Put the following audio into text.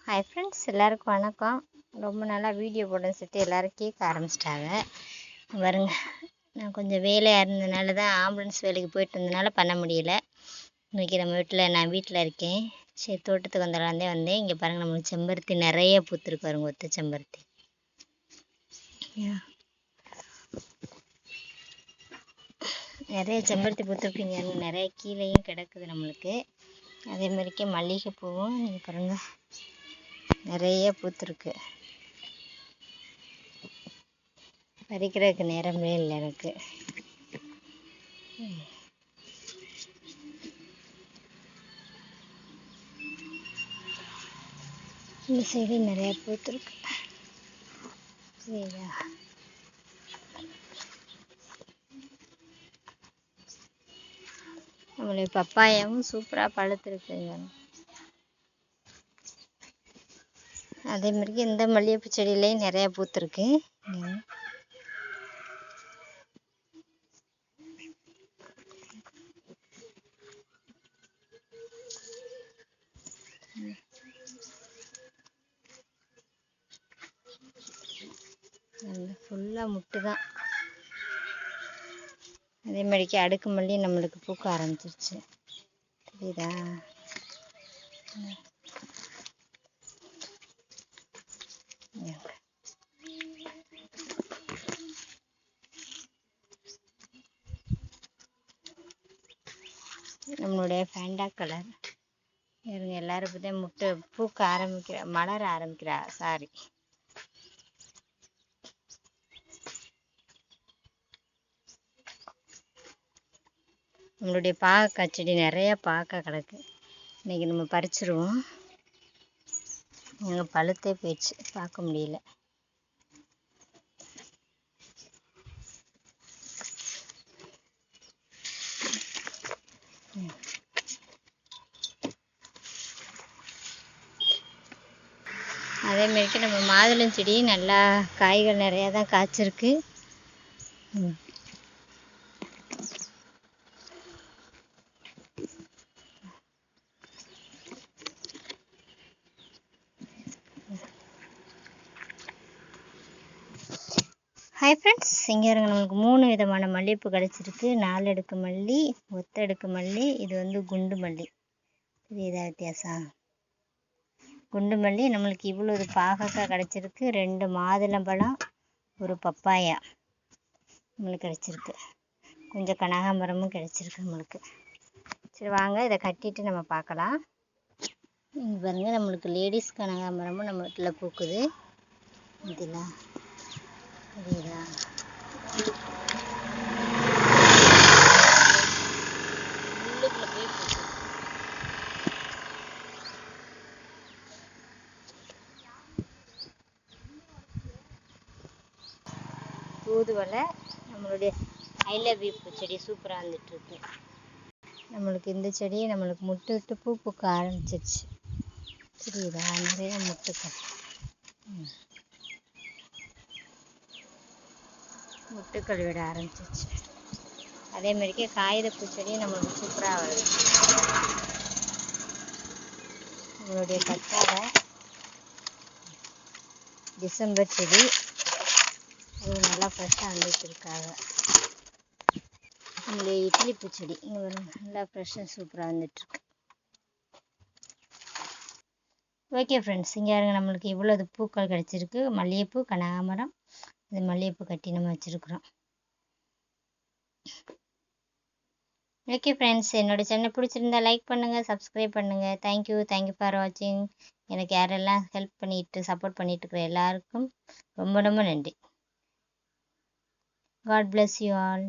Hi friends, எல்லாருக்கும் வணக்கம். ரொம்ப நாளாக வீடியோ போடணும்னு சொல்லிட்டு எல்லோரும் கேட்க ஆரம்பிச்சிட்டாங்க. பாருங்க, நான் கொஞ்சம் வேலையாக இருந்ததுனால தான் ஆம்புலன்ஸ் வேலைக்கு போயிட்டு இருந்ததுனால பண்ண முடியல. இன்றைக்கி நான் வீட்டில் இருக்கேன். சரி, தோட்டத்துக்கு வந்தேன். இங்கே பாருங்கள், நம்மளுக்கு செம்பருத்தி நிறைய பூத்துருக்கு. பாருங்க, ஒத்த செம்பருத்தி நிறைய செம்பருத்தி பூத்துருக்குங்க. நிறைய கீழேயும் கிடக்குது நம்மளுக்கு. அதே மாதிரிக்கே மல்லிகைப்பூவும் இங்கே பாருங்கள் நிறைய பூத்துருக்கு. பறிக்கிறதுக்கு நேரமே இல்லை எனக்கு. இந்த சைடு நிறைய பூத்துருக்கு. சரியா, நம்மளுடைய பப்பாயாவும் சூப்பராக பழுத்துருக்குங்க. அதே மாதிரி இந்த மல்லிகைப்பூ செடியிலையும் நிறைய பூத்துருக்கு. ஃபுல்லாக முட்டு தான். அதே மாதிரிக்கு அடுக்கு மல்லி நம்மளுக்கு பூக்க ஆரம்பிச்சிருச்சு. தெரியுதா? நம்மளுடைய ஃபேண்டா கலர் இவங்க எல்லாரும் பற்றி முட்டை பூக்க மலர ஆரம்பிக்கிறா. சாரி, நம்மளுடைய பாகக்காய் செடி நிறைய பாக்காய் கிடக்கு. இன்றைக்கி நம்ம பறிச்சிருவோம். எங்கள் பழுத்தே போயிடுச்சு, பார்க்க முடியல. அதே மாதிரிக்கு நம்ம மாதுளம் செடி நல்லா காய்கள் நிறையா தான் காய்ச்சிருக்கு. ஹாய் ஃப்ரெண்ட்ஸ், இங்கே இருங்க, நம்மளுக்கு 3 விதமான மல்லிகைப்பூ கிடச்சிருக்கு. 4 அடுக்கு மல்லி, ஒத்த அடுக்கு மல்லி, இது குண்டு மல்லி. தெரியுதா வித்தியாசம்? குண்டு மல்லி நம்மளுக்கு இவ்வளோ பாகக்காய் கிடச்சிருக்கு. 2 மாதுளம்பழம், ஒரு பப்பாயா நம்மளுக்கு கிடச்சிருக்கு. கொஞ்சம் கனகாம்பரமும் கிடச்சிருக்கு நம்மளுக்கு. சரி வாங்க, இதை கட்டிட்டு நம்ம பார்க்கலாம். இங்கே பாருங்கள், நம்மளுக்கு லேடிஸ் கனகாம்பரமும் நம்ம வீட்டில் பூக்குது. இதெல்லாம் தெரியுதா? உள்ளுக்குள்ள போய் பூக்குது. தூதுவளை, நம்மளுடைய ஐ லவ் யூ செடி சூப்பராக வந்துட்டுருக்கு. நம்மளுக்கு இந்த செடியை நம்மளுக்கு முட்டு விட்டு பூ பூக்க ஆரம்பிச்சிருச்சு. தெரியுதா? நிறைய முட்டுக்கள் விட ஆரம்பிச்சிருச்சு. அதே மாதிரிக்கே காகித பூச்செடியும் நம்மளுக்கு சூப்பராக வருது. நம்மளுடைய கத்தாழை டிசம்பர் செடி அது நல்லா ஃப்ரெஷ்ஷாக வந்துட்டுருக்காங்க. நம்மளுடைய இட்லி பூச்செடி இங்கே நல்லா ஃப்ரெஷ்ஷாக சூப்பராக வந்துட்டுருக்கு. ஓகே ஃப்ரெண்ட்ஸ், இங்கே இருங்க, நம்மளுக்கு இவ்வளோ பூக்கள் கிடச்சிருக்கு. மல்லிகைப்பூ, கனகாம்பரம், இது மல்லிகைப்பூ கட்டி நம்ம வச்சுருக்குறோம். ஓகே ஃப்ரெண்ட்ஸ், என்னோடய சேனல் பிடிச்சிருந்தா லைக் பண்ணுங்கள், சப்ஸ்கிரைப் பண்ணுங்கள். தேங்க்யூ ஃபார் வாட்சிங். எனக்கு யாரெல்லாம் ஹெல்ப் பண்ணிட்டு சப்போர்ட் பண்ணிட்டு இருக்கிற எல்லாருக்கும் ரொம்ப ரொம்ப நன்றி. God bless you all.